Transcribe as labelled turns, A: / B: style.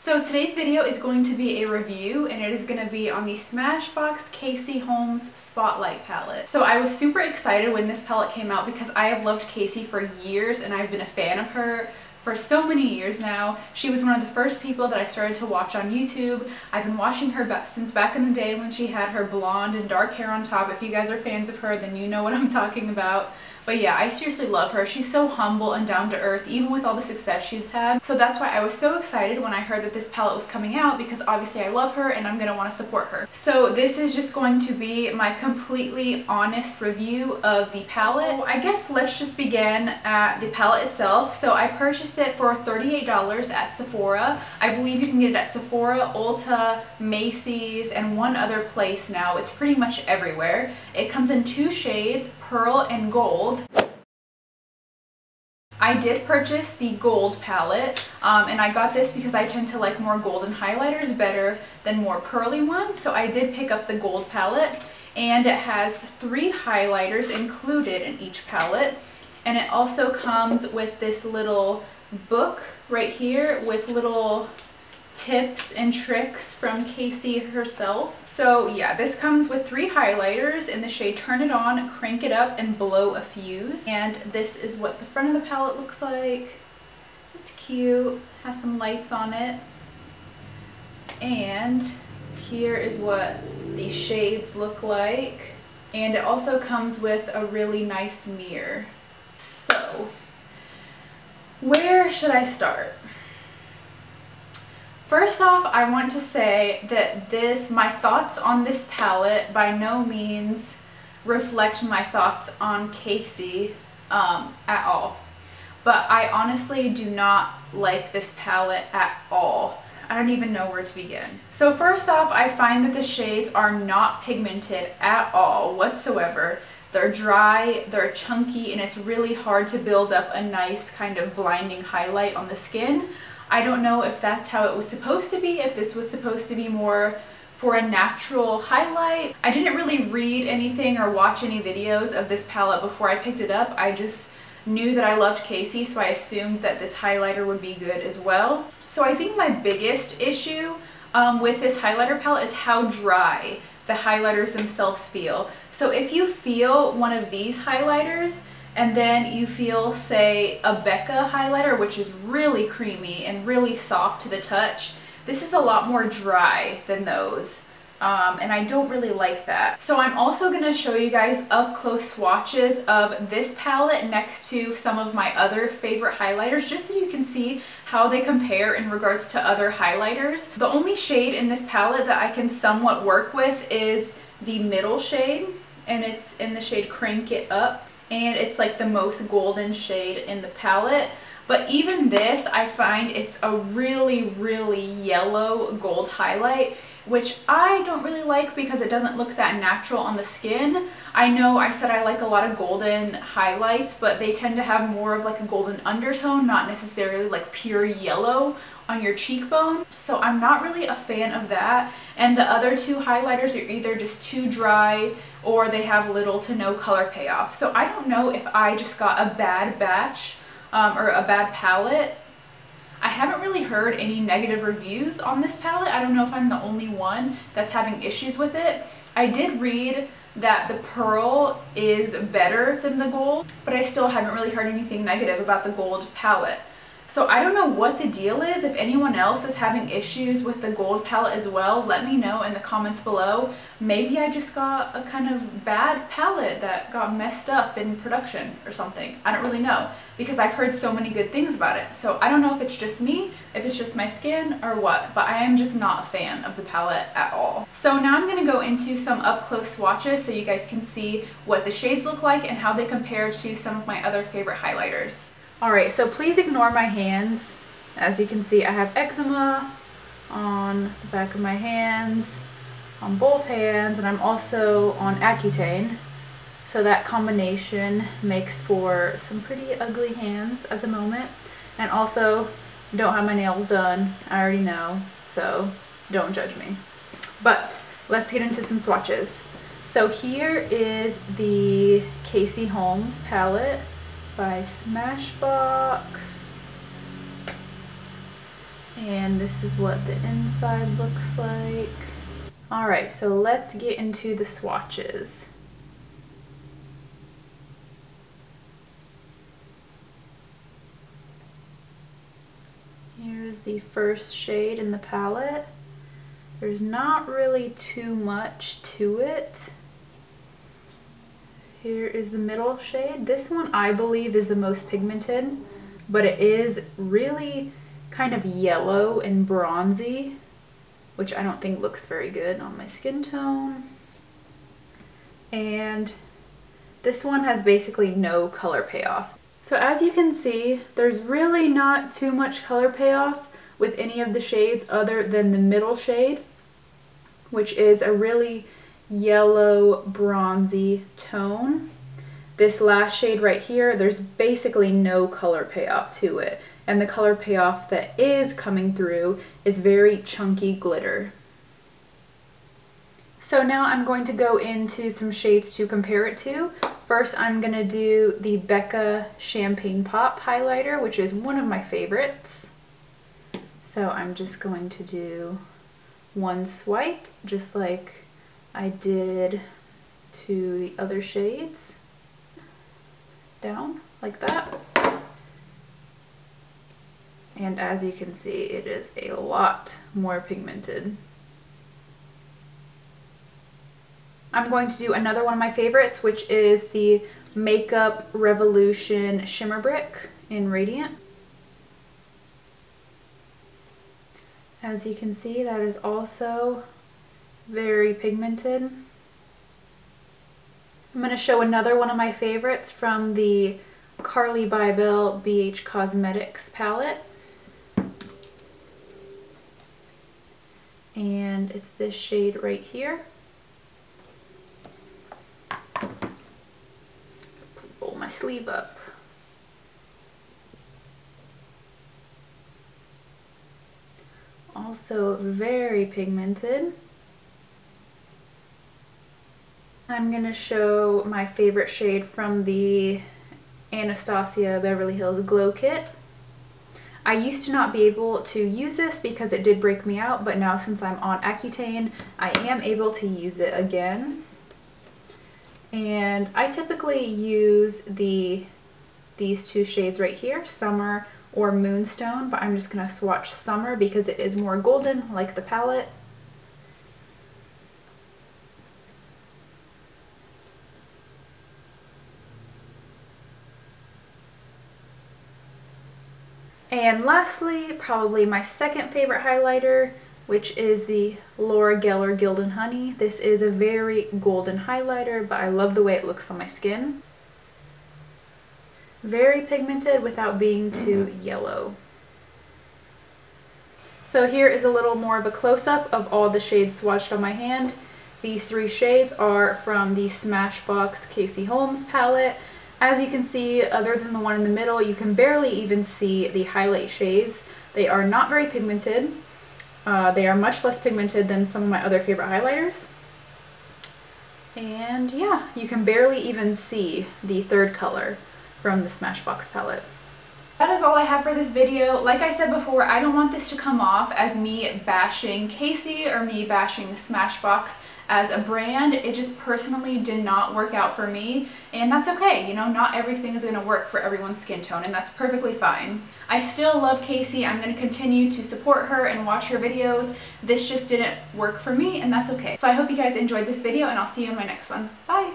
A: So today's video is going to be a review, and it is going to be on the Smashbox Casey Holmes Spotlight Palette. So I was super excited when this palette came out because I have loved Casey for years and I've been a fan of her for so many years now. She was one of the first people that I started to watch on YouTube. I've been watching her since back in the day when she had her blonde and dark hair on top. If you guys are fans of her, then you know what I'm talking about. But yeah, I seriously love her. She's so humble and down to earth, even with all the success she's had. So that's why I was so excited when I heard that this palette was coming out, because obviously I love her and I'm gonna want to support her. So this is just going to be my completely honest review of the palette. So I guess let's just begin at the palette itself. So I purchased it for $38 at Sephora. I believe you can get it at Sephora, Ulta, Macy's, and one other place now. It's pretty much everywhere. It comes in two shades, Pearl and Gold. I did purchase the gold palette, and I got this because I tend to like more golden highlighters better than more pearly ones, so I did pick up the gold palette, and it has 3 highlighters included in each palette, and it also comes with this little book right here with little tips and tricks from Casey herself. So yeah, this comes with 3 highlighters in the shade Turn It On, Crank It Up, and Blow a Fuse. And this is what the front of the palette looks like. It's cute, has some lights on it. And here is what the shades look like. And it also comes with a really nice mirror. So, where should I start? First off, I want to say that my thoughts on this palette by no means reflect my thoughts on Casey at all. But I honestly do not like this palette at all. I don't even know where to begin. So first off, I find that the shades are not pigmented at all whatsoever. They're dry, they're chunky, and it's really hard to build up a nice kind of blinding highlight on the skin. I don't know if that's how it was supposed to be, if this was supposed to be more for a natural highlight. I didn't really read anything or watch any videos of this palette before I picked it up. I just knew that I loved Casey, so I assumed that this highlighter would be good as well. So I think my biggest issue with this highlighter palette is how dry the highlighters themselves feel. So if you feel one of these highlighters, and then you feel, say, a Becca highlighter, which is really creamy and really soft to the touch, this is a lot more dry than those. And I don't really like that. So I'm also going to show you guys up close swatches of this palette next to some of my other favorite highlighters, just so you can see how they compare in regards to other highlighters. The only shade in this palette that I can somewhat work with is the middle shade, and it's in the shade Crank It Up. And it's like the most golden shade in the palette. But even this, I find it's a really, really yellow gold highlight, which I don't really like because it doesn't look that natural on the skin. I know I said I like a lot of golden highlights, but they tend to have more of like a golden undertone, not necessarily like pure yellow on your cheekbone. So I'm not really a fan of that. And the other 2 highlighters are either just too dry or they have little to no color payoff. So I don't know if I just got a bad batch or a bad palette. I haven't really heard any negative reviews on this palette. I don't know if I'm the only one that's having issues with it. I did read that the pearl is better than the gold, but I still haven't really heard anything negative about the gold palette. So I don't know what the deal is. If anyone else is having issues with the gold palette as well, let me know in the comments below. Maybe I just got a kind of bad palette that got messed up in production or something. I don't really know, because I've heard so many good things about it. So I don't know if it's just me, if it's just my skin, or what, but I am just not a fan of the palette at all. So now I'm going to go into some up close swatches so you guys can see what the shades look like and how they compare to some of my other favorite highlighters. Alright, so please ignore my hands. As you can see, I have eczema on the back of my hands, on both hands, and I'm also on Accutane. So that combination makes for some pretty ugly hands at the moment. And also, don't have my nails done, I already know, so don't judge me. But let's get into some swatches. So here is the Casey Holmes palette by Smashbox. And this is what the inside looks like. Alright, so let's get into the swatches. Here's the first shade in the palette. There's not really too much to it. Here is the middle shade. This one I believe is the most pigmented, but it is really kind of yellow and bronzy, which I don't think looks very good on my skin tone. And this one has basically no color payoff. So as you can see, there's really not too much color payoff with any of the shades other than the middle shade, which is a really yellow bronzy tone. This last shade right here, there's basically no color payoff to it. And the color payoff that is coming through is very chunky glitter. So now I'm going to go into some shades to compare it to. First, I'm going to do the Becca Champagne Pop highlighter, which is one of my favorites. So I'm just going to do one swipe, just like I did to the other shades. Down, like that. And as you can see, it is a lot more pigmented. I'm going to do another one of my favorites, which is the Makeup Revolution Shimmer Brick in Radiant. As you can see, that is also very pigmented. I'm going to show another one of my favorites from the Carly Bybel BH Cosmetics palette. And it's this shade right here. Roll my sleeve up. Also very pigmented. I'm going to show my favorite shade from the Anastasia Beverly Hills Glow Kit. I used to not be able to use this because it did break me out, but now since I'm on Accutane, I am able to use it again. And I typically use these two shades right here, Summer or Moonstone, but I'm just going to swatch Summer because it is more golden like the palette. And lastly, probably my second favorite highlighter, which is the Laura Geller Gildan Honey. This is a very golden highlighter, but I love the way it looks on my skin. Very pigmented without being too yellow. So here is a little more of a close-up of all the shades swatched on my hand. These three shades are from the Smashbox Casey Holmes palette. As you can see, other than the one in the middle, you can barely even see the highlight shades. They are not very pigmented. They are much less pigmented than some of my other favorite highlighters. And yeah, you can barely even see the third color from the Smashbox palette. That is all I have for this video. Like I said before, I don't want this to come off as me bashing Casey or me bashing Smashbox as a brand. It just personally did not work out for me, and that's okay. You know, not everything is going to work for everyone's skin tone, and that's perfectly fine. I still love Casey. I'm going to continue to support her and watch her videos. This just didn't work for me, and that's okay. So I hope you guys enjoyed this video, and I'll see you in my next one. Bye!